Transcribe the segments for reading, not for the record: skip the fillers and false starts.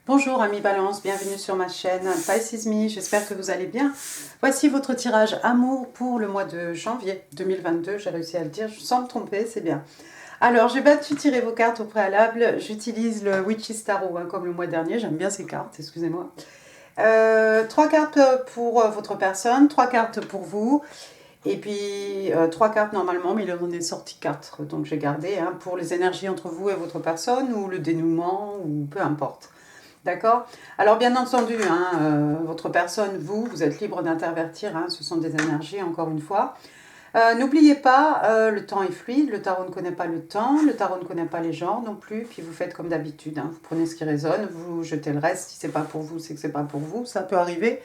Bonjour amis Balance, bienvenue sur ma chaîne Pisces Me, j'espère que vous allez bien. Voici votre tirage amour pour le mois de janvier 2022, j'ai réussi à le dire sans me tromper, c'est bien. Alors j'ai battu tirer vos cartes au préalable, j'utilise le Witch's Tarot comme le mois dernier, j'aime bien ces cartes, excusez-moi. 3 cartes pour votre personne, 3 cartes pour vous, et puis 3 cartes normalement, mais il en est sorti 4, donc j'ai gardé pour les énergies entre vous et votre personne, ou le dénouement, ou peu importe. D'accord. Alors bien entendu, votre personne, vous êtes libre d'intervertir, ce sont des énergies encore une fois. N'oubliez pas, le temps est fluide, le tarot ne connaît pas le temps, le tarot ne connaît pas les genres non plus, puis vous faites comme d'habitude, vous prenez ce qui résonne, vous jetez le reste, si c'est pas pour vous, c'est que c'est pas pour vous, ça peut arriver.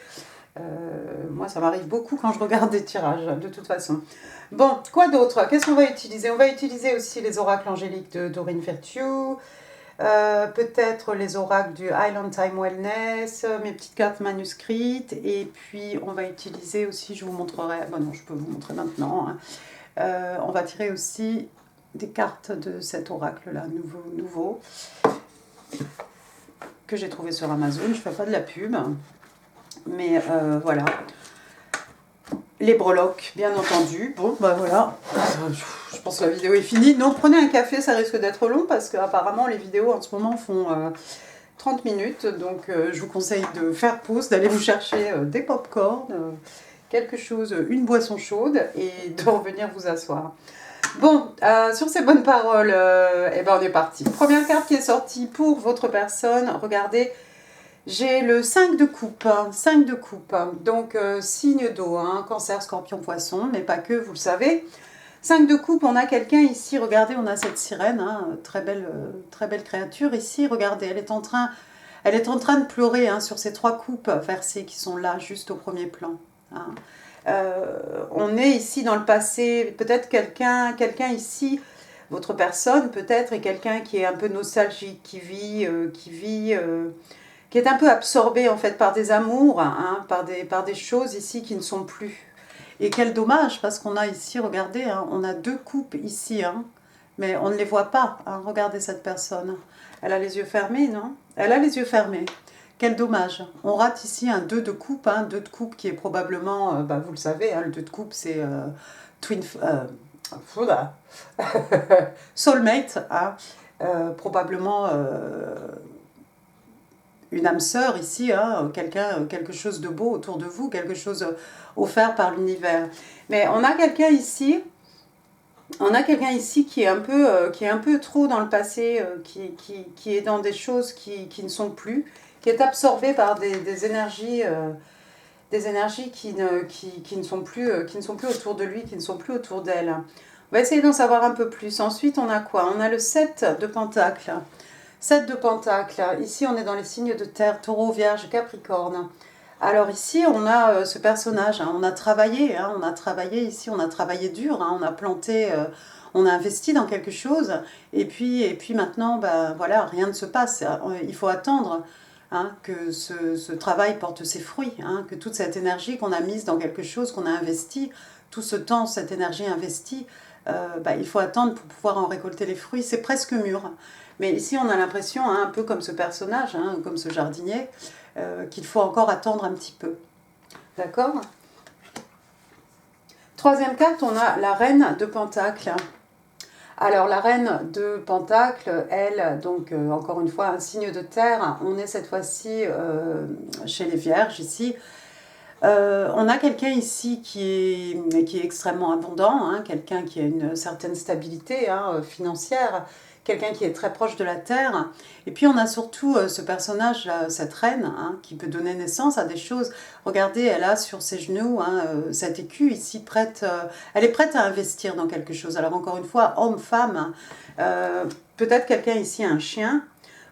Moi ça m'arrive beaucoup quand je regarde des tirages, de toute façon. Bon, quoi d'autre? Qu'est-ce qu'on va utiliser? On va utiliser aussi les oracles angéliques de Doreen Virtue, peut-être les oracles du Island Time Wellness, mes petites cartes manuscrites, et puis on va utiliser aussi, je vous montrerai, bon non je peux vous montrer maintenant, on va tirer aussi des cartes de cet oracle là, nouveau, que j'ai trouvé sur Amazon, je ne fais pas de la pub, mais voilà. Les breloques, bien entendu. Bon, bah voilà, je pense que la vidéo est finie. Non, prenez un café, ça risque d'être long parce qu'apparemment les vidéos en ce moment font 30 minutes. Donc je vous conseille de faire pause, d'aller vous chercher des pop-corn, quelque chose, une boisson chaude et de revenir vous asseoir. Bon, sur ces bonnes paroles, eh ben on est parti. Première carte qui est sortie pour votre personne, regardez. J'ai le 5 de coupe, 5 de coupe, donc signe d'eau, cancer, scorpion, poisson, mais pas que, vous le savez. 5 de coupe, on a quelqu'un ici, regardez, on a cette sirène, très belle créature ici, regardez, elle est en train de pleurer sur ces 3 coupes versées qui sont là, juste au premier plan. On est ici dans le passé, peut-être quelqu'un ici, votre personne peut-être, est quelqu'un qui est un peu nostalgique, qui est un peu absorbé en fait par des amours, par des choses ici qui ne sont plus. Et quel dommage, parce qu'on a ici, regardez, on a 2 coupes ici, mais on ne les voit pas. Regardez cette personne. Elle a les yeux fermés, non? Elle a les yeux fermés. Quel dommage. On rate ici un 2 de coupe, 2 de coupe qui est probablement, vous le savez, le 2 de coupe c'est twin... soulmate, probablement une âme sœur ici, quelque chose de beau autour de vous, quelque chose offert par l'univers. Mais on a quelqu'un ici qui est un peu trop dans le passé, qui est dans des choses qui ne sont plus, qui est absorbé par des énergies qui ne sont plus autour de lui, qui ne sont plus autour d'elle. On va essayer d'en savoir un peu plus. Ensuite, on a quoi? On a le 7 de Pentacle. 7 de Pentacle. Ici, on est dans les signes de terre, Taureau, Vierge, Capricorne. Alors ici, on a ce personnage. On a travaillé ici, on a travaillé dur. On a planté, on a investi dans quelque chose. Et puis maintenant, voilà, rien ne se passe. Il faut attendre que ce travail porte ses fruits. Que toute cette énergie qu'on a mise dans quelque chose, qu'on a investi, tout ce temps, cette énergie investie, il faut attendre pour pouvoir en récolter les fruits. C'est presque mûr. Mais ici, on a l'impression, un peu comme ce personnage, comme ce jardinier, qu'il faut encore attendre un petit peu. D'accord? Troisième carte, on a la reine de Pentacle. Alors, la reine de Pentacle, elle, donc, encore une fois, un signe de terre. On est cette fois-ci chez les Vierges, ici. On a quelqu'un ici qui est extrêmement abondant, quelqu'un qui a une certaine stabilité financière, quelqu'un qui est très proche de la terre. Et puis on a surtout ce personnage, cette reine, qui peut donner naissance à des choses. Regardez, elle a sur ses genoux cette écu ici, elle est prête à investir dans quelque chose. Alors encore une fois, homme, femme, peut-être quelqu'un ici a un chien,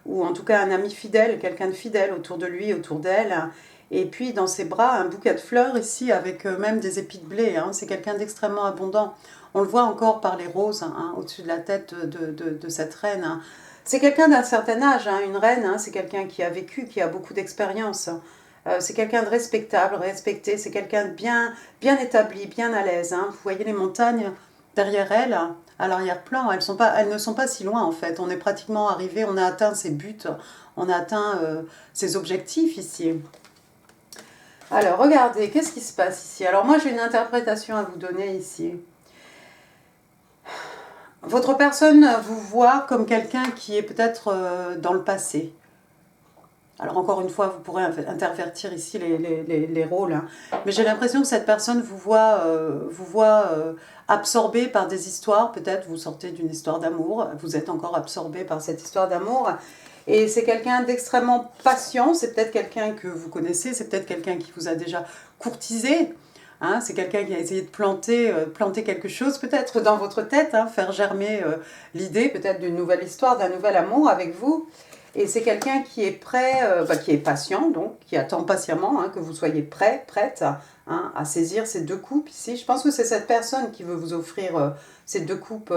ou en tout cas un ami fidèle, quelqu'un de fidèle autour de lui, autour d'elle. Et puis dans ses bras, un bouquet de fleurs ici, avec même des épis de blé. C'est quelqu'un d'extrêmement abondant. On le voit encore par les roses au-dessus de la tête de cette reine. C'est quelqu'un d'un certain âge, une reine, c'est quelqu'un qui a vécu, qui a beaucoup d'expérience. C'est quelqu'un de respectable, respecté, c'est quelqu'un de bien établi, bien à l'aise. Vous voyez les montagnes derrière elle, à l'arrière-plan. Elles ne sont pas si loin en fait. On est pratiquement arrivé, on a atteint ses buts, on a atteint ses objectifs ici. Alors, regardez, qu'est-ce qui se passe ici? Alors moi, j'ai une interprétation à vous donner ici. Votre personne vous voit comme quelqu'un qui est peut-être dans le passé. Alors encore une fois, vous pourrez intervertir ici les rôles, hein. Mais j'ai l'impression que cette personne vous voit absorbé par des histoires. Peut-être vous sortez d'une histoire d'amour, vous êtes encore absorbé par cette histoire d'amour. Et c'est quelqu'un d'extrêmement patient, c'est peut-être quelqu'un que vous connaissez, c'est peut-être quelqu'un qui vous a déjà courtisé. Hein, c'est quelqu'un qui a essayé de planter quelque chose peut-être dans votre tête, hein, faire germer l'idée peut-être d'une nouvelle histoire, d'un nouvel amour avec vous. Et c'est quelqu'un qui est prêt, qui est patient, donc qui attend patiemment que vous soyez prêt, prête à saisir ces deux coupes ici. Je pense que c'est cette personne qui veut vous offrir ces deux coupes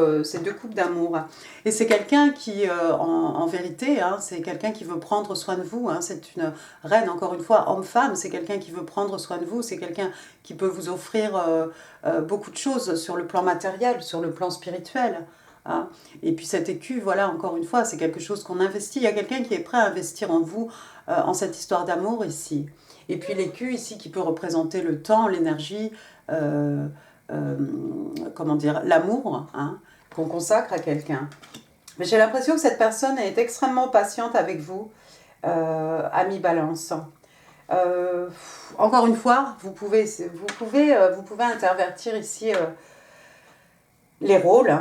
d'amour. Et c'est quelqu'un qui, en vérité, c'est quelqu'un qui veut prendre soin de vous. C'est une reine, encore une fois, homme-femme. C'est quelqu'un qui veut prendre soin de vous. C'est quelqu'un qui peut vous offrir beaucoup de choses sur le plan matériel, sur le plan spirituel. Hein. Et puis cet écu, voilà, encore une fois, c'est quelque chose qu'on investit. Il y a quelqu'un qui est prêt à investir en vous, en cette histoire d'amour ici. Et puis l'écu ici qui peut représenter le temps, l'énergie, comment dire, l'amour qu'on consacre à quelqu'un. Mais j'ai l'impression que cette personne est extrêmement patiente avec vous, ami Balance. Encore une fois, vous pouvez intervertir ici les rôles.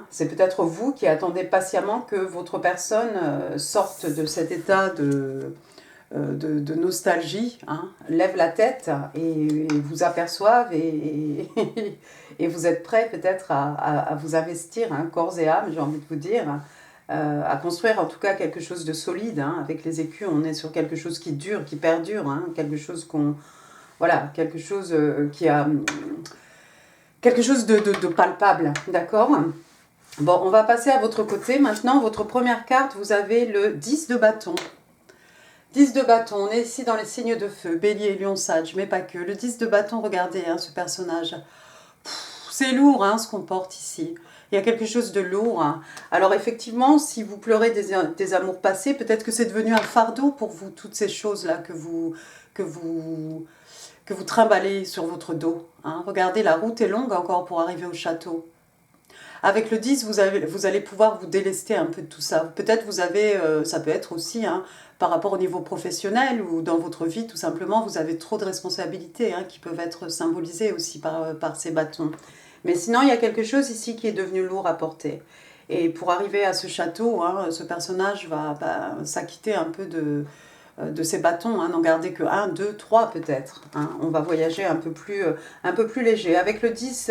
C'est peut-être vous qui attendez patiemment que votre personne sorte de cet état de nostalgie, lève la tête et vous aperçoive et vous êtes prêt peut-être à vous investir, corps et âme, j'ai envie de vous dire, à construire en tout cas quelque chose de solide. Avec les écus, on est sur quelque chose qui dure, qui perdure, quelque chose quelque chose qui a quelque chose de palpable, d'accord? Bon, on va passer à votre côté. Maintenant, votre première carte, vous avez le 10 de bâton. 10 de bâton, on est ici dans les signes de feu, bélier, lion, sage, mais pas que. Le 10 de bâton, regardez ce personnage. C'est lourd ce qu'on porte ici. Il y a quelque chose de lourd. Alors effectivement, si vous pleurez des amours passés, peut-être que c'est devenu un fardeau pour vous, toutes ces choses-là que vous trimballez sur votre dos. Regardez, la route est longue encore pour arriver au château. Avec le 10, vous allez pouvoir vous délester un peu de tout ça. Peut-être vous avez, ça peut être aussi par rapport au niveau professionnel ou dans votre vie, tout simplement, vous avez trop de responsabilités qui peuvent être symbolisées aussi par ces bâtons. Mais sinon, il y a quelque chose ici qui est devenu lourd à porter. Et pour arriver à ce château, ce personnage va s'acquitter un peu de ces bâtons, n'en garder que 1, 2, 3 peut-être. On va voyager un peu plus léger. Avec le 10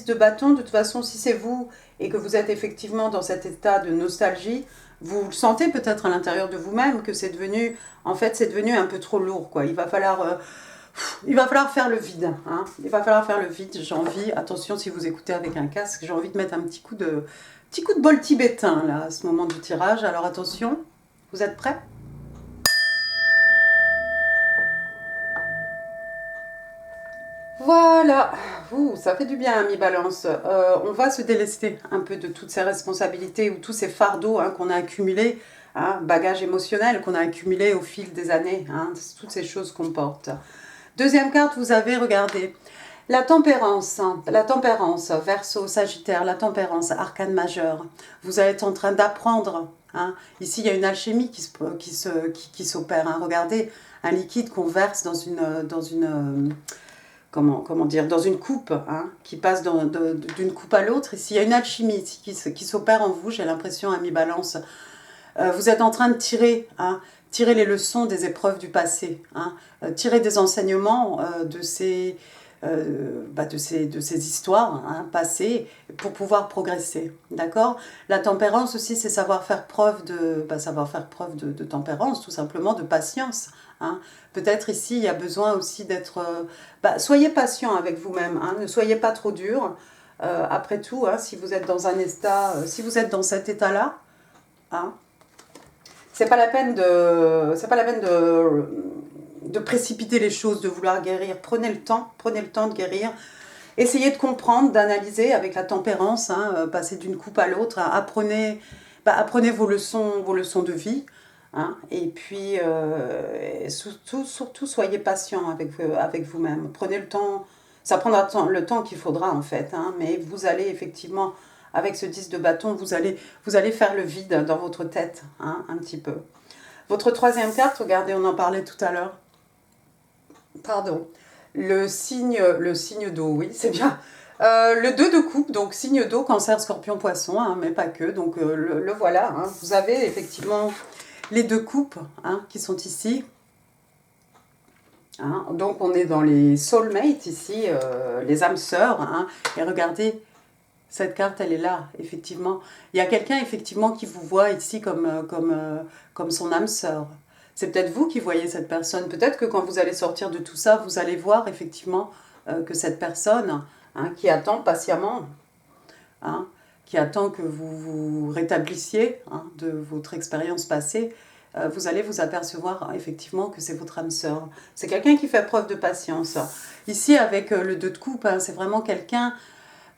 de bâton, de toute façon, si c'est vous et que vous êtes effectivement dans cet état de nostalgie, vous le sentez peut-être à l'intérieur de vous-même que c'est devenu, en fait, c'est devenu un peu trop lourd, quoi. Il va falloir faire le vide. Il va falloir faire le vide. J'ai envie, attention si vous écoutez avec un casque, j'ai envie de mettre un petit coup de bol tibétain là, à ce moment du tirage. Alors attention, vous êtes prêts ? Voilà, ça fait du bien, ami Balance. On va se délester un peu de toutes ces responsabilités ou tous ces fardeaux qu'on a accumulés, bagages émotionnels qu'on a accumulés au fil des années, toutes ces choses qu'on porte. Deuxième carte, vous avez, regardez, la tempérance, Verseau, Sagittaire, la tempérance, arcane majeur. Vous êtes en train d'apprendre. Ici, il y a une alchimie qui s'opère. Regardez, un liquide qu'on verse dans une comment dire, dans une coupe, qui passe d'une coupe à l'autre. Ici, il y a une alchimie qui s'opère en vous, j'ai l'impression, ami Balance. Vous êtes en train de tirer les leçons des épreuves du passé, tirer des enseignements de ces histoires passées pour pouvoir progresser, d'accord? La tempérance aussi, c'est savoir faire preuve de tempérance, tout simplement, de patience. Peut-être ici, il y a besoin aussi d'être... soyez patient avec vous-même, ne soyez pas trop dur. Après tout, si vous êtes dans un état, si vous êtes dans cet état-là, c'est pas la peine de précipiter les choses, de vouloir guérir. Prenez le temps de guérir. Essayez de comprendre, d'analyser avec la tempérance, hein, passer d'une coupe à l'autre, hein, apprenez vos leçons de vie, hein, et puis surtout soyez patient avec vous-même. Prenez le temps, ça prendra le temps qu'il faudra en fait, hein, mais vous allez effectivement, avec ce 10 de bâton, vous allez faire le vide dans votre tête, hein, un petit peu. Votre troisième carte, regardez, on en parlait tout à l'heure. Pardon. Le signe d'eau, oui, c'est bien. Le 2 de coupe, donc signe d'eau, cancer, scorpion, poisson, hein, mais pas que. Donc le voilà, hein. Vous avez effectivement les 2 coupes, hein, qui sont ici. Hein. Donc on est dans les soulmates ici, les âmes sœurs. Hein. Et regardez, cette carte, elle est là, effectivement. Il y a quelqu'un, effectivement, qui vous voit ici comme son âme sœur. C'est peut-être vous qui voyez cette personne. Peut-être que quand vous allez sortir de tout ça, vous allez voir, effectivement, que cette personne, hein, qui attend patiemment, hein, qui attend que vous vous rétablissiez, hein, de votre expérience passée, vous allez vous apercevoir, effectivement, que c'est votre âme sœur. C'est quelqu'un qui fait preuve de patience. Ici, avec le 2 de coupe, hein, c'est vraiment quelqu'un...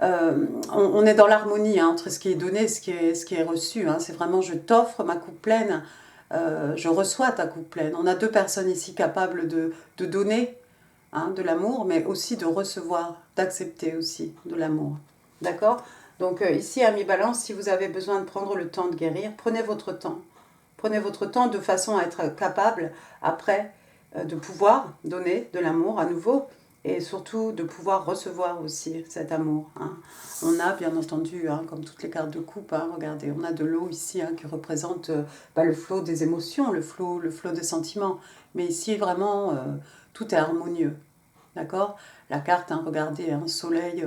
on est dans l'harmonie, hein, entre ce qui est donné et ce qui est reçu. Hein. C'est vraiment, je t'offre ma coupe pleine, je reçois ta coupe pleine. On a 2 personnes ici capables de donner, hein, de l'amour, mais aussi de recevoir, d'accepter aussi de l'amour. D'accord? Donc ici, Amis Balance, si vous avez besoin de prendre le temps de guérir, prenez votre temps. Prenez votre temps de façon à être capable, après, de pouvoir donner de l'amour à nouveau, et surtout de pouvoir recevoir aussi cet amour. Hein. On a bien entendu, hein, comme toutes les cartes de coupe, hein, regardez, on a de l'eau ici, hein, qui représente le flot des émotions, le flot des sentiments. Mais ici, vraiment, tout est harmonieux. D'accord? La carte, hein, regardez, un soleil,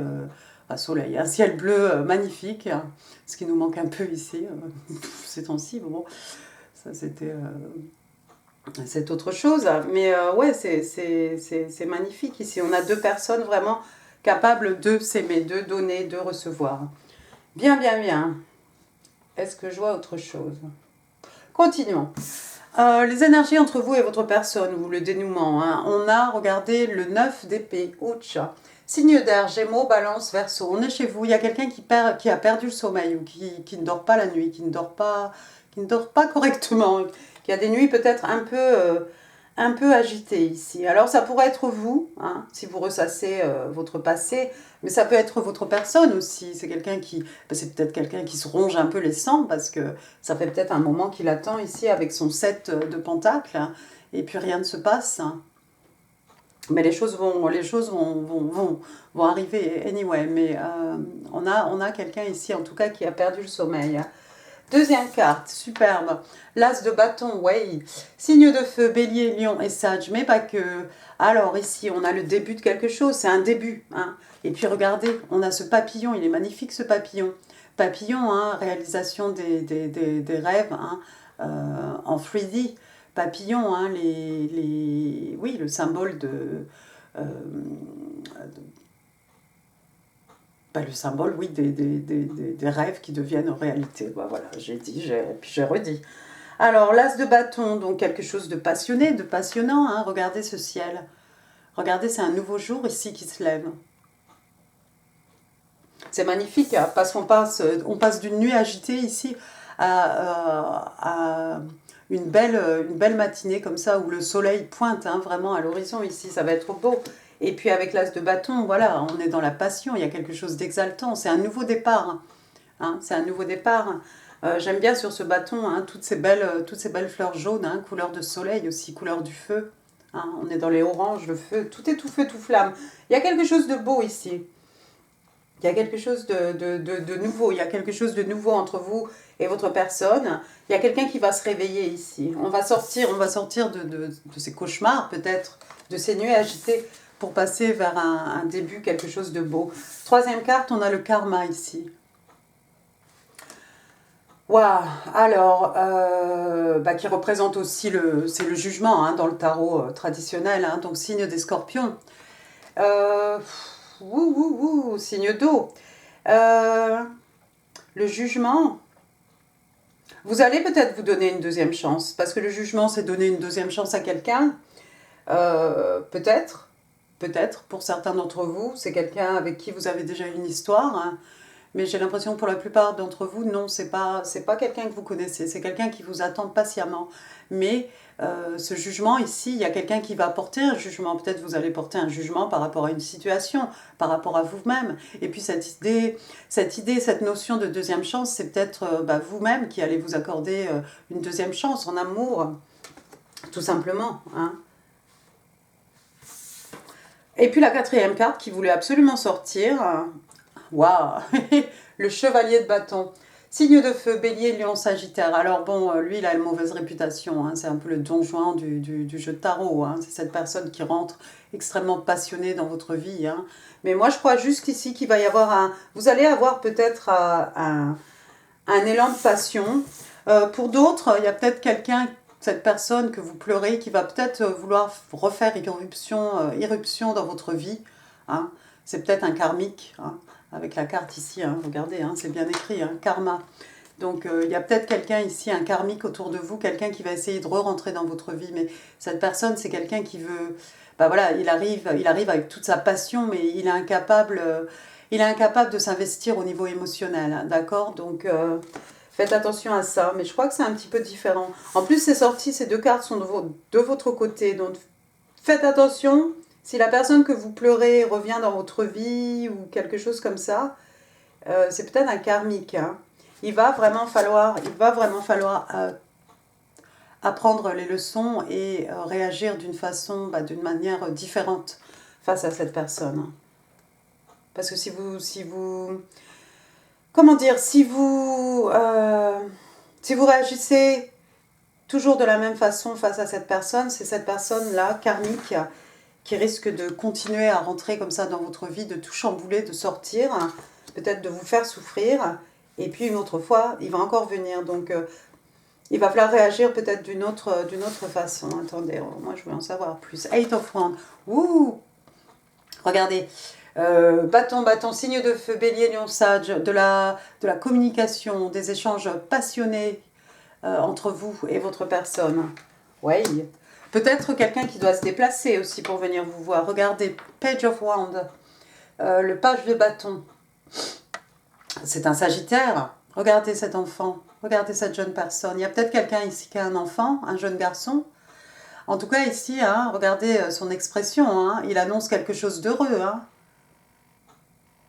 un ciel bleu magnifique, hein, ce qui nous manque un peu ici, ces temps-ci. Bon, ça c'était... c'est autre chose, mais ouais, c'est magnifique ici. On a 2 personnes vraiment capables de s'aimer, de donner, de recevoir. Bien, bien, bien. Est-ce que je vois autre chose? Continuons. Les énergies entre vous et votre personne, ou le dénouement. Hein. On a, regardé, le 9 d'épée. Ouch. Signe d'air, Gémeaux, Balance, Verseau. On est chez vous. Il y a quelqu'un qui a perdu le sommeil, ou qui ne dort pas la nuit, qui ne dort pas correctement, qui a des nuits peut-être un peu agitées ici. Alors ça pourrait être vous, hein, si vous ressassez votre passé, mais ça peut être votre personne aussi. C'est peut-être quelqu'un qui se ronge un peu les sangs, parce que ça fait peut-être un moment qu'il attend ici avec son 7 de pentacles, hein, et puis rien ne se passe. Hein. Mais les choses vont arriver anyway. Mais on a quelqu'un ici, en tout cas, qui a perdu le sommeil. Deuxième carte, superbe. L'As de bâton, ouais. Signe de feu, bélier, lion et sage, mais pas que. Alors ici, on a le début de quelque chose, c'est un début. Hein. Et puis regardez, on a ce papillon, il est magnifique ce papillon. Papillon, hein, réalisation des rêves, hein, en 3D. Papillon, hein, oui, le symbole le symbole, oui, des rêves qui deviennent réalité. Bah, voilà, j'ai dit, puis j'ai redit. Alors, l'As de bâton, donc quelque chose de passionné, de passionnant. Hein, regardez ce ciel. Regardez, c'est un nouveau jour ici qui se lève. C'est magnifique, hein, parce qu'on passe d'une nuit agitée ici à une belle matinée comme ça, où le soleil pointe, hein, vraiment à l'horizon ici. Ça va être beau. Et puis avec l'As de bâton, voilà, on est dans la passion, il y a quelque chose d'exaltant. C'est un nouveau départ. Hein, c'est un nouveau départ. J'aime bien sur ce bâton, hein, toutes ces belles fleurs jaunes, hein, couleur de soleil aussi, couleur du feu. Hein, on est dans les oranges, le feu, tout est tout feu, tout flamme. Il y a quelque chose de beau ici. Il y a quelque chose de nouveau. Il y a quelque chose de nouveau entre vous et votre personne. Il y a quelqu'un qui va se réveiller ici. On va sortir de ces cauchemars, peut-être, de ces nuits agitées, pour passer vers un début, quelque chose de beau. Troisième carte, on a le karma ici. Waouh. Alors, qui représente aussi c'est le jugement, hein, dans le tarot traditionnel, hein, donc signe des scorpions. Signe d'eau. Le jugement. Vous allez peut-être vous donner une deuxième chance, parce que le jugement, c'est donner une deuxième chance à quelqu'un. Peut-être. peut-être pour certains d'entre vous, c'est quelqu'un avec qui vous avez déjà eu une histoire, hein. Mais j'ai l'impression que pour la plupart d'entre vous, non, c'est pas quelqu'un que vous connaissez, c'est quelqu'un qui vous attend patiemment. Mais ce jugement ici, il y a quelqu'un qui va porter un jugement. Peut-être vous allez porter un jugement par rapport à une situation, par rapport à vous-même. Et puis cette notion de deuxième chance, c'est peut-être vous-même qui allez vous accorder une deuxième chance en amour, tout simplement, hein. Et puis la quatrième carte qui voulait absolument sortir, waouh, le chevalier de bâton. Signe de feu, bélier, lion, sagittaire. Alors bon, lui, il a une mauvaise réputation, hein. C'est un peu le don Juan du jeu de tarot, hein. C'est cette personne qui rentre extrêmement passionnée dans votre vie, hein. Mais moi, je crois juste ici qu'il va y avoir vous allez avoir peut-être un élan de passion. Pour d'autres, il y a peut-être quelqu'un, cette personne que vous pleurez, qui va peut-être vouloir refaire irruption dans votre vie, hein. C'est peut-être un karmique, hein, avec la carte ici, hein, regardez, hein, c'est bien écrit, hein, karma. Donc il y a peut-être quelqu'un ici, un karmique autour de vous, quelqu'un qui va essayer de re-rentrer dans votre vie, mais cette personne, c'est quelqu'un qui veut, voilà, il arrive avec toute sa passion, mais il est incapable de s'investir au niveau émotionnel, hein, d'accord? Donc faites attention à ça, mais je crois que c'est un petit peu différent. En plus, c'est sorti, ces deux cartes sont de votre côté, donc faites attention. Si la personne que vous pleurez revient dans votre vie ou quelque chose comme ça, c'est peut-être un karmique, hein. Il va vraiment falloir apprendre les leçons et réagir d'une manière différente face à cette personne. Parce que si vous réagissez toujours de la même façon face à cette personne, c'est cette personne-là, karmique, qui risque de continuer à rentrer comme ça dans votre vie, de tout chambouler, de sortir, peut-être de vous faire souffrir, et puis une autre fois, il va encore venir. Donc, il va falloir réagir peut-être d'une autre façon. Attendez, moi je veux en savoir plus. Eight of Wands. Ouh, regardez. Bâton, signe de feu, bélier, lion, sage, de la communication, des échanges passionnés entre vous et votre personne. Oui. Peut-être quelqu'un qui doit se déplacer aussi pour venir vous voir. Regardez, Page of Wands, le page de bâton. C'est un sagittaire. Regardez cet enfant, regardez cette jeune personne. Il y a peut-être quelqu'un ici qui a un enfant, un jeune garçon. En tout cas ici, hein, regardez son expression, hein, il annonce quelque chose d'heureux, hein.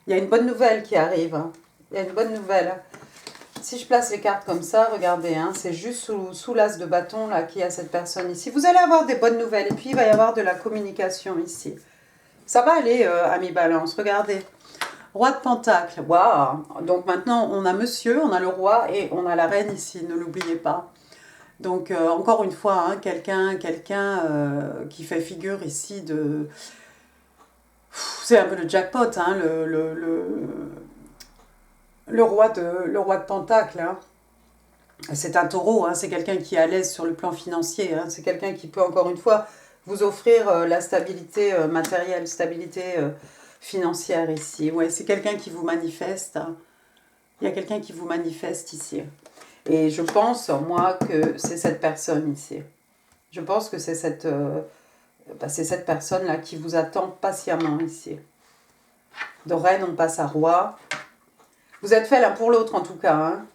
Il y a une bonne nouvelle qui arrive, hein. Il y a une bonne nouvelle. Si je place les cartes comme ça, regardez, hein, c'est juste sous l'as de bâton là qu'il y a cette personne ici. Vous allez avoir des bonnes nouvelles et puis il va y avoir de la communication ici. Ça va aller, amis balance, regardez. Roi de Pentacle, waouh. Donc maintenant, on a monsieur, on a le roi et on a la reine ici, ne l'oubliez pas. Donc encore une fois, hein, quelqu'un qui fait figure ici de... C'est un peu le jackpot, hein, le roi de Pentacle, hein. C'est un taureau, hein, c'est quelqu'un qui est à l'aise sur le plan financier, hein, c'est quelqu'un qui peut encore une fois vous offrir la stabilité matérielle, stabilité financière ici. Ouais, c'est quelqu'un qui vous manifeste, hein. Il y a quelqu'un qui vous manifeste ici. Et je pense, moi, que c'est cette personne ici. Je pense que c'est cette personne-là qui vous attend patiemment ici. De reine, on passe à roi. Vous êtes faits l'un pour l'autre, en tout cas, hein.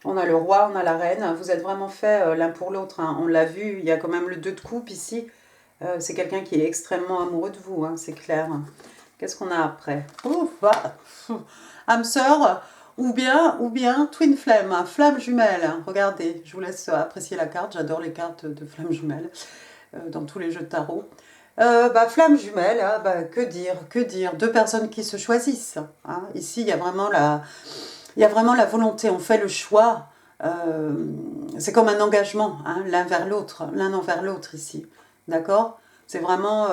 On a le roi, on a la reine. Vous êtes vraiment faits l'un pour l'autre, hein. On l'a vu, il y a quand même le 2 de coupe ici. C'est quelqu'un qui est extrêmement amoureux de vous, hein, c'est clair. Qu'est-ce qu'on a après? Ouf, âme sœur ou bien twin flame, hein, flamme jumelle. Regardez, je vous laisse apprécier la carte. J'adore les cartes de flamme jumelle dans tous les jeux de tarot. Flamme jumelle, hein, que dire? Deux personnes qui se choisissent, hein. Ici, il y a vraiment la volonté, on fait le choix. C'est comme un engagement, hein, l'un envers l'autre ici. D'accord? C'est vraiment,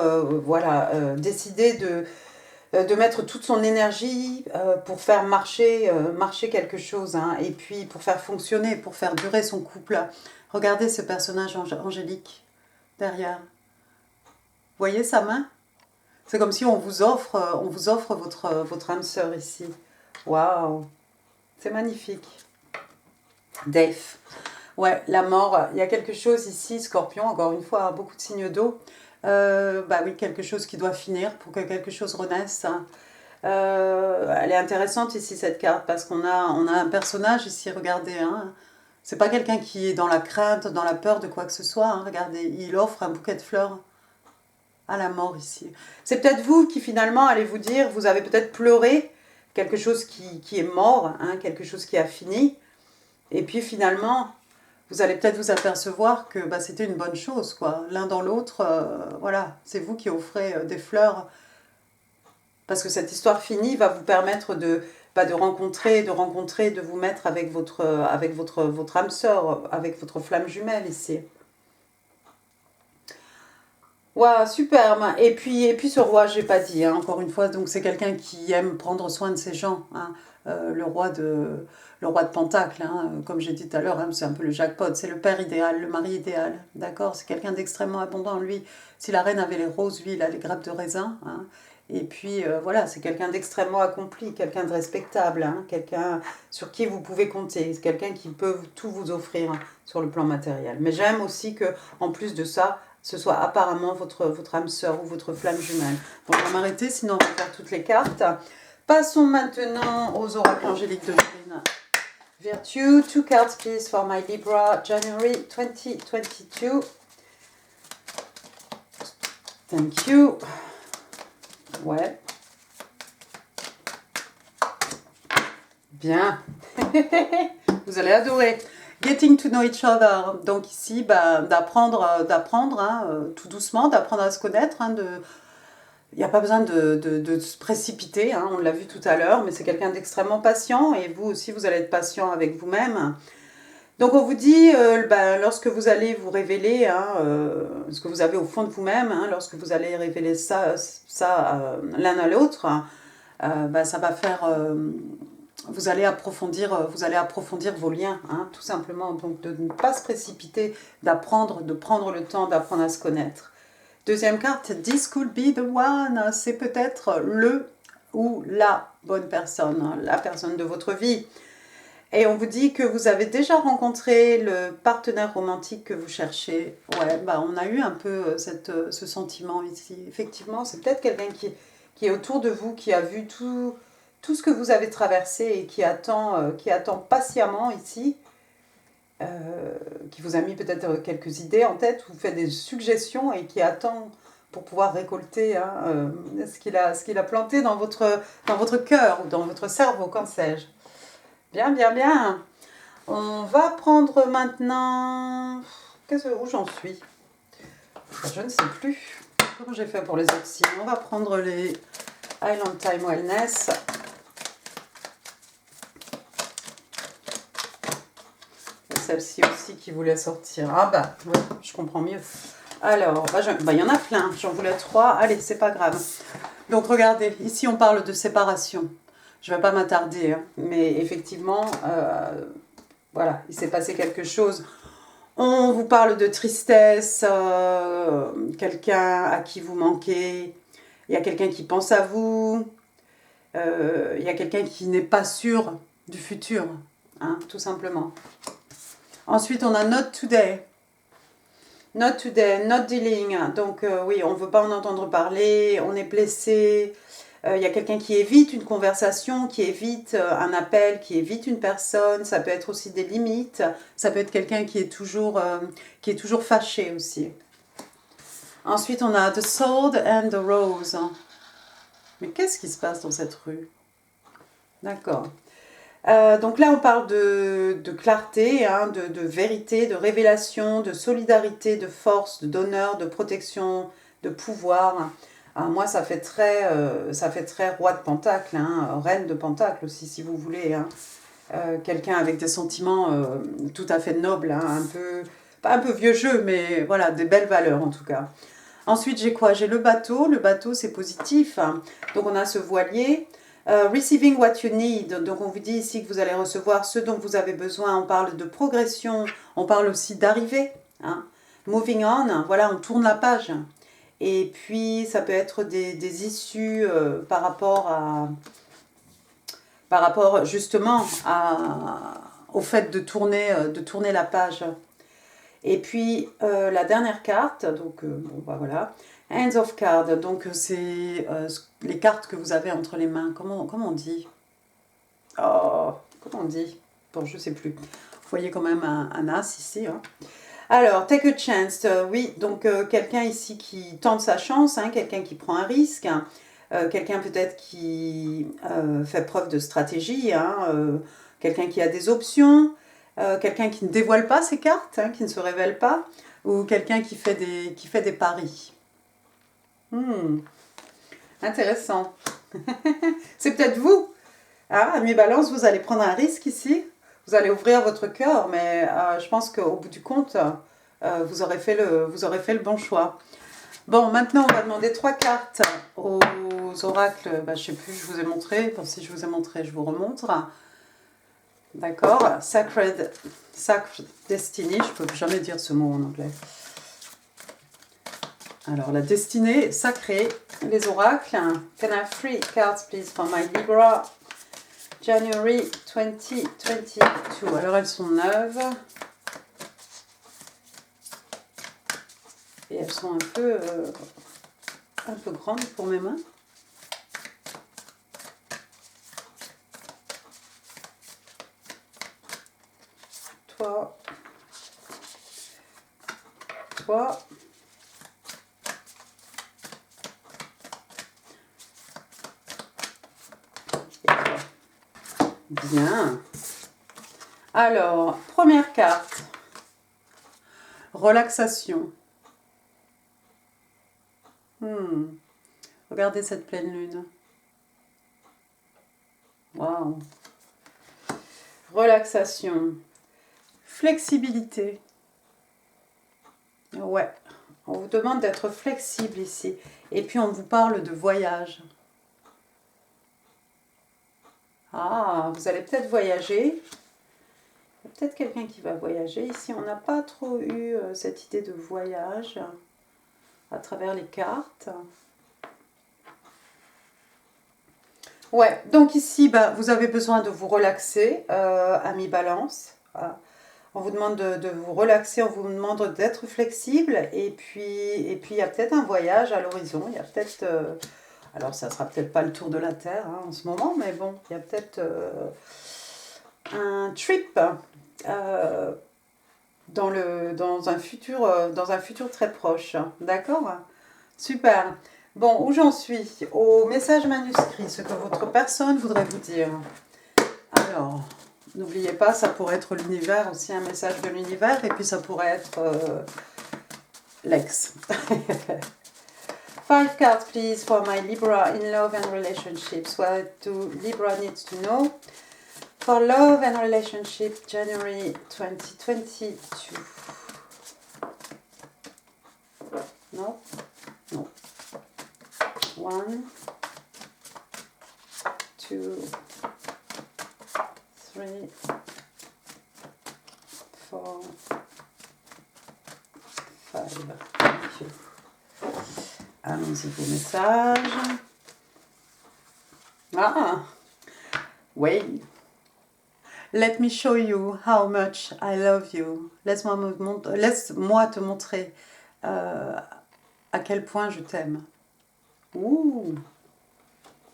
décider de mettre toute son énergie pour faire marcher quelque chose, hein, et puis pour faire fonctionner, pour faire durer son couple. Regardez ce personnage angélique derrière. Vous voyez sa main? C'est comme si on vous offre votre âme sœur ici. Waouh! C'est magnifique. Death. Ouais, la mort. Il y a quelque chose ici, Scorpion, encore une fois, beaucoup de signes d'eau. Bah oui, quelque chose qui doit finir pour que quelque chose renaisse. Elle est intéressante ici cette carte parce on a un personnage ici, regardez. Hein. C'est pas quelqu'un qui est dans la crainte, dans la peur de quoi que ce soit. Hein. Regardez, il offre un bouquet de fleurs à la mort ici. C'est peut-être vous qui finalement allez vous dire, vous avez peut-être pleuré quelque chose qui est mort, hein, quelque chose qui a fini. Et puis finalement, vous allez peut-être vous apercevoir que bah, c'était une bonne chose, quoi. L'un dans l'autre, voilà, c'est vous qui offrez des fleurs. Parce que cette histoire finie va vous permettre bah, de rencontrer, de vous mettre avec votre âme sœur, avec votre flamme jumelle ici. Waouh, superbe. Et puis ce roi, j'ai pas dit, hein, encore une fois, donc c'est quelqu'un qui aime prendre soin de ses gens. Hein. Le roi de Pentacle, hein, comme j'ai dit tout à l'heure, hein, c'est un peu le jackpot, c'est le père idéal, le mari idéal. D'accord. C'est quelqu'un d'extrêmement abondant. Lui, si la reine avait les roses, lui, il a les grappes de raisin. Hein. Et puis voilà, c'est quelqu'un d'extrêmement accompli, quelqu'un de respectable, hein, quelqu'un sur qui vous pouvez compter, c'est quelqu'un qui peut tout vous offrir hein, sur le plan matériel. Mais j'aime aussi que, en plus de ça, ce soit apparemment votre âme sœur ou votre flamme jumelle. Bon, je vais m'arrêter, sinon on va faire toutes les cartes. Passons maintenant aux oracles angéliques de Lune. Virtue, 2 cards please for my Libra, January 2022. Thank you. Ouais. Bien. Vous allez adorer. Getting to know each other. Donc ici, bah, d'apprendre hein, tout doucement, d'apprendre à se connaître. Hein, il n'y a pas besoin de se précipiter, hein, on l'a vu tout à l'heure, mais c'est quelqu'un d'extrêmement patient et vous aussi, vous allez être patient avec vous-même. Donc on vous dit, bah, lorsque vous allez vous révéler hein, ce que vous avez au fond de vous-même, hein, lorsque vous allez révéler ça l'un à l'autre, bah, ça va faire... vous allez approfondir vos liens, hein, tout simplement. Donc de ne pas se précipiter, de prendre le temps d'apprendre à se connaître. Deuxième carte, this could be the one. C'est peut-être le ou la bonne personne, hein, la personne de votre vie. Et on vous dit que vous avez déjà rencontré le partenaire romantique que vous cherchez. Ouais, bah on a eu un peu ce sentiment ici. Effectivement, c'est peut-être quelqu'un qui est autour de vous, qui a vu tout ce que vous avez traversé et qui attend patiemment ici, qui vous a mis peut-être quelques idées en tête, vous fait des suggestions et qui attend pour pouvoir récolter hein, ce qu'il a planté dans votre cœur ou dans votre cerveau, qu'en sais-je. Bien, bien, bien. On va prendre maintenant... Où j'en suis? Je ne sais plus. Comment j'ai fait pour les autres signes? On va prendre les Island Time Wellness. Et celle-ci aussi qui voulait sortir. Ah bah, ouais, je comprends mieux. Alors, bah, y en a plein. J'en voulais 3. Allez, c'est pas grave. Donc, regardez. Ici, on parle de séparation. Je ne vais pas m'attarder, hein, mais effectivement, voilà, il s'est passé quelque chose. On vous parle de tristesse, quelqu'un à qui vous manquez, il y a quelqu'un qui pense à vous, il y a quelqu'un qui n'est pas sûr du futur, hein, tout simplement. Ensuite, on a Not Today. Not Today, Not Dealing. Donc oui, on ne veut pas en entendre parler, on est blessé. Il y a quelqu'un qui évite une conversation, qui évite un appel, qui évite une personne. Ça peut être aussi des limites. Ça peut être quelqu'un qui est toujours fâché aussi. Ensuite, on a The Sword and the Rose. Mais qu'est-ce qui se passe dans cette rue? D'accord. Donc là, on parle de clarté, hein, de vérité, de révélation, de solidarité, de force, d'honneur, de protection, de pouvoir. Moi, ça fait très roi de Pentacle, hein, reine de Pentacle aussi, si vous voulez. Hein. Quelqu'un avec des sentiments tout à fait nobles, hein, pas un peu vieux jeu, mais voilà, des belles valeurs en tout cas. Ensuite, j'ai quoi? J'ai le bateau. Le bateau, c'est positif. Hein. Donc, on a ce voilier. Receiving what you need. Donc, on vous dit ici que vous allez recevoir ce dont vous avez besoin. On parle de progression. On parle aussi d'arrivée. Hein. Moving on. Voilà, on tourne la page. Et puis, ça peut être des issues par rapport justement au fait de tourner la page. Et puis, la dernière carte, donc, bon, bah, voilà, Hands of Cards, donc c'est les cartes que vous avez entre les mains. Comment on dit? Oh, comment on dit? Bon, je sais plus. Vous voyez quand même un as ici, hein. Alors, take a chance, oui, donc quelqu'un ici qui tente sa chance, hein, quelqu'un qui prend un risque, hein, quelqu'un peut-être qui fait preuve de stratégie, hein, quelqu'un qui a des options, quelqu'un qui ne dévoile pas ses cartes, hein, qui ne se révèle pas, ou quelqu'un qui fait des paris. Intéressant. C'est peut-être vous. Ah, ami Balance, vous allez prendre un risque ici. Vous allez ouvrir votre cœur, mais je pense qu'au bout du compte, vous aurez fait le bon choix. Bon, maintenant, on va demander 3 cartes aux oracles. Bah, je ne sais plus, je vous ai montré. Bon, si je vous ai montré, je vous remontre. D'accord. Sacred Destiny. Je ne peux jamais dire ce mot en anglais. Alors, la destinée sacrée, les oracles. Can I have 3 cards, please, for my Libra January 2022. Alors, elles sont neuves. Et elles sont un peu grandes pour mes mains. Toi. Et toi. Bien. Alors, première carte. Relaxation. Regardez cette pleine lune. Waouh. Relaxation. Flexibilité. Ouais. On vous demande d'être flexible ici. Et puis, on vous parle de voyage. Ah, vous allez peut-être voyager. Il y a peut-être quelqu'un qui va voyager. Ici, on n'a pas trop eu cette idée de voyage à travers les cartes. Ouais, donc ici, bah, vous avez besoin de vous relaxer, ami Balance. On vous demande de vous relaxer, on vous demande d'être flexible. Et puis, il y a peut-être un voyage à l'horizon. Il y a peut-être... alors, ça ne sera peut-être pas le tour de la Terre hein, en ce moment, mais bon, il y a peut-être un trip dans un futur très proche. D'accord? Super. Bon, où j'en suis? Au message manuscrit, ce que votre personne voudrait vous dire. Alors, n'oubliez pas, ça pourrait être l'univers aussi, un message de l'univers, et puis ça pourrait être l'ex. 5 cards, please, for my Libra in love and relationships. What do Libra needs to know for love and relationship, January 2022? No? No. 1, 2, 3, 4, 5. Thank you. Allons-y vos messages. Ah! Oui. Let me show you how much I love you. Laisse-moi te montrer à quel point je t'aime. Ouh!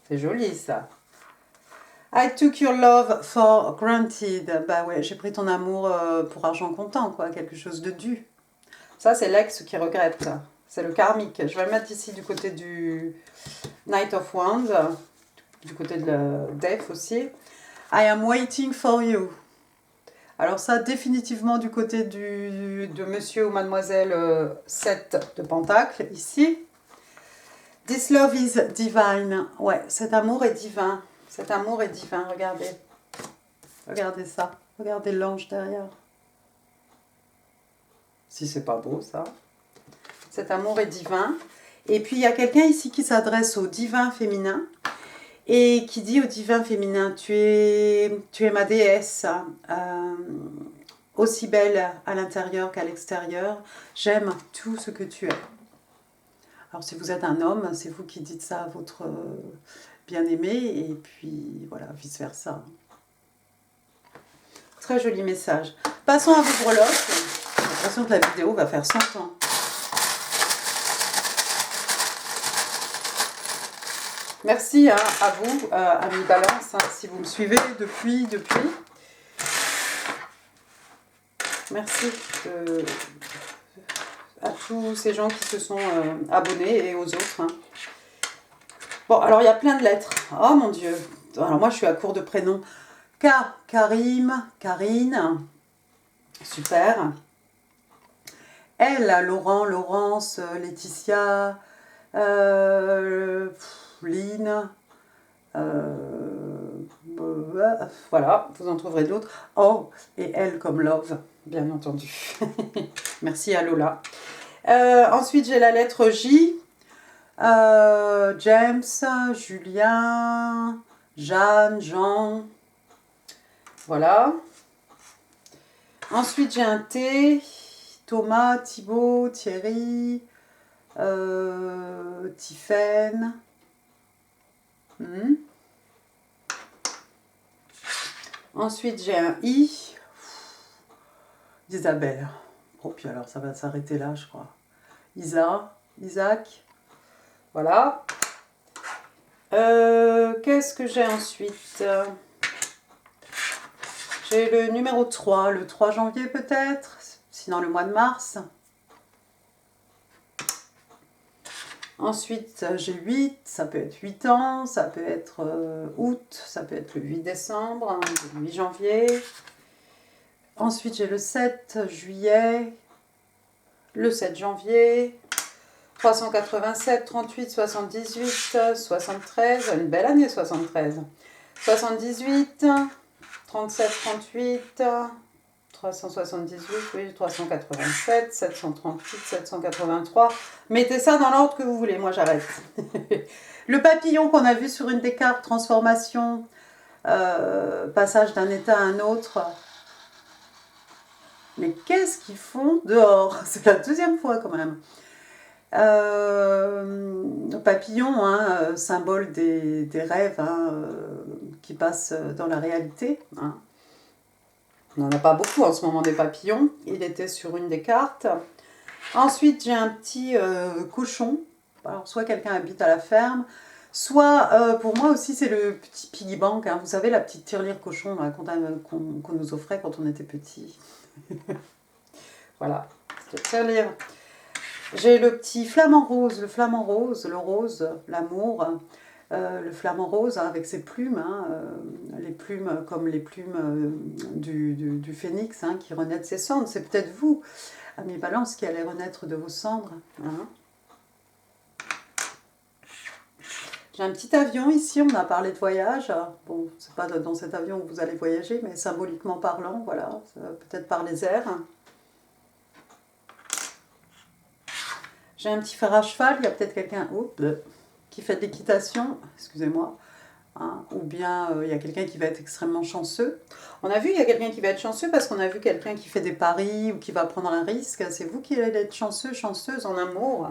C'est joli ça. I took your love for granted. Bah ouais, j'ai pris ton amour pour argent comptant, quoi, quelque chose de dû. Ça, c'est l'ex qui regrette. C'est le karmique. Je vais le mettre ici du côté du Knight of Wands, du côté de la Death aussi. I am waiting for you. Alors ça, définitivement du côté de monsieur ou mademoiselle 7 de Pentacle, ici. This love is divine. Ouais, cet amour est divin. Cet amour est divin, regardez. Regardez ça. Regardez l'ange derrière. Si c'est pas beau, ça. Cet amour est divin. Et puis, il y a quelqu'un ici qui s'adresse au divin féminin et qui dit au divin féminin, tu es ma déesse, aussi belle à l'intérieur qu'à l'extérieur. J'aime tout ce que tu es. Alors, si vous êtes un homme, c'est vous qui dites ça à votre bien-aimé et puis, voilà, vice-versa. Très joli message. Passons à vos breloques. l'impression que la vidéo va faire 100 ans. Merci hein, à vous, amis Balance, hein, si vous me suivez depuis. Merci à tous ces gens qui se sont abonnés et aux autres. Hein. Bon, alors il y a plein de lettres. Oh mon Dieu. Alors moi, je suis à court de prénoms. K, Karim, Karine. Super. L, Laurent, Laurence, Laetitia, Lynn. Voilà, vous en trouverez d'autres. Oh, et L comme love, bien entendu. Merci à Lola. Ensuite, j'ai la lettre J. James, Julien, Jeanne, Jean. Voilà. Ensuite, j'ai un T. Thomas, Thibaut, Thierry, Tiffaine. Ensuite, j'ai un I. Isabelle. Oh, puis alors, ça va s'arrêter là, je crois. Isaac. Voilà. Qu'est-ce que j'ai ensuite? J'ai le numéro 3, le 3 janvier peut-être, sinon le mois de mars. Ensuite, j'ai 8, ça peut être 8 ans, ça peut être août, ça peut être le 8 décembre, hein, le 8 janvier. Ensuite, j'ai le 7 juillet, le 7 janvier, 387, 38, 78, 73, une belle année 73, 78, 37, 38, 378, oui, 387, 738, 783. Mettez ça dans l'ordre que vous voulez, moi j'arrête. Le papillon qu'on a vu sur une des cartes, transformation, passage d'un état à un autre. Mais qu'est-ce qu'ils font dehors? C'est la deuxième fois quand même. Papillon, hein, symbole des rêves hein, qui passent dans la réalité. Hein. On n'en a pas beaucoup en ce moment des papillons. Il était sur une des cartes. Ensuite, j'ai un petit cochon. Alors, soit quelqu'un habite à la ferme, soit, pour moi aussi, c'est le petit piggy bank. Hein. Vous savez, la petite tirelire cochon qu'on nous offrait quand on était petit. Voilà, c'est tirelire. J'ai le petit flamant rose, le flamant rose, le rose, l'amour. Le flamant rose hein, avec ses plumes, hein, les plumes comme les plumes du phénix hein, qui renaît de ses cendres. C'est peut-être vous, amis Balance, qui allez renaître de vos cendres. Hein. J'ai un petit avion ici, on a parlé de voyage. Bon, c'est pas dans cet avion que vous allez voyager, mais symboliquement parlant, voilà, peut-être par les airs. J'ai un petit fer à cheval, il y a peut-être quelqu'un qui fait de l'équitation, excusez-moi, hein, ou bien il y a quelqu'un qui va être extrêmement chanceux. On a vu, il y a quelqu'un qui va être chanceux parce qu'on a vu quelqu'un qui fait des paris ou qui va prendre un risque. C'est vous qui allez être chanceux, chanceuse en amour,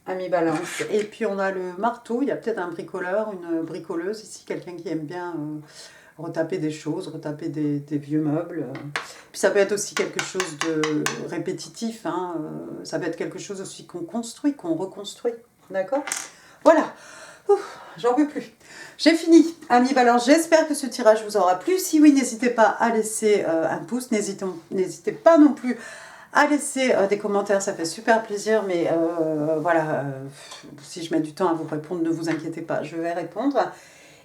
ami Balance. Et puis on a le marteau, il y a peut-être un bricoleur, une bricoleuse ici, quelqu'un qui aime bien retaper des choses, retaper des vieux meubles. Puis ça peut être aussi quelque chose de répétitif, hein, ça peut être quelque chose aussi qu'on construit, qu'on reconstruit, d'accord? Voilà, j'en peux plus. J'ai fini, amis Balance, j'espère que ce tirage vous aura plu. Si oui, n'hésitez pas à laisser un pouce, n'hésitez pas non plus à laisser des commentaires, ça fait super plaisir, mais voilà, si je mets du temps à vous répondre, ne vous inquiétez pas, je vais répondre.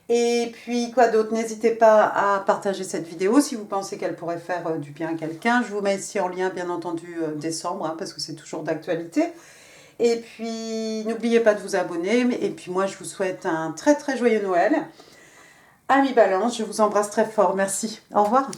Et puis, quoi d'autre? N'hésitez pas à partager cette vidéo si vous pensez qu'elle pourrait faire du bien à quelqu'un. Je vous mets ici en lien, bien entendu, décembre, hein, parce que c'est toujours d'actualité. Et puis, n'oubliez pas de vous abonner. Et puis, moi, je vous souhaite un très, très joyeux Noël. Amis Balance, je vous embrasse très fort. Merci. Au revoir.